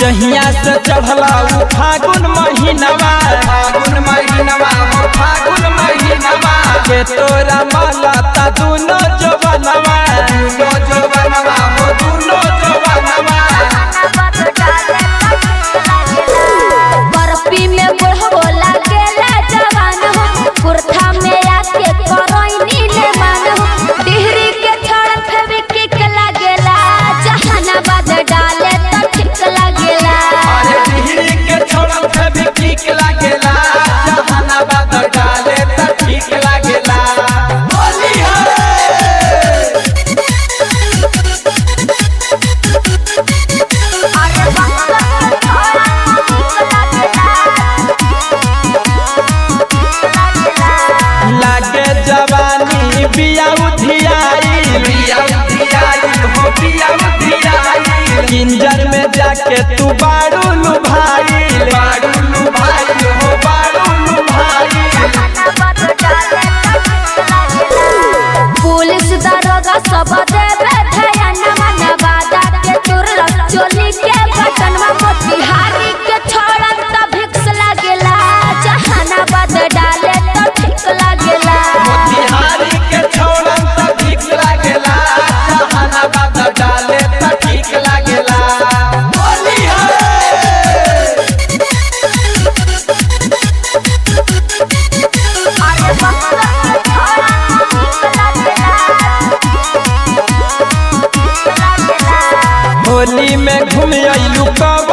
जहिया से चढ़ला उ फागुन महीनवा के तोरा माला ता दुनो जवानवा बर्फी में बुढ़ो लागेला जवान हो कुर्ता में आके करैनी ने मान हो डिहरी के छोड़ फेविक्विक लागेला जहानाबाद डाले त ठीक लागेला अरे डिहरी के छोड़ फेविक्विक लागेला जहानाबाद डाले त ठीक लागेला होली लागे जवानी बिया उधियाई किंजर में जाके तू बारू लू भाई पुलिस दरोगा सब देवे ध्यान मनवादा के तुरलक चोली के बटनवा मोतिहारी के छोड़न त भिक्स लागेला जहानाबाद डाले त ठीक लागेला मोतिहारी के छोड़न त ठीक लागेला जहानाबाद डाले त ठीक लागेला होली होली में घूम अइलू कब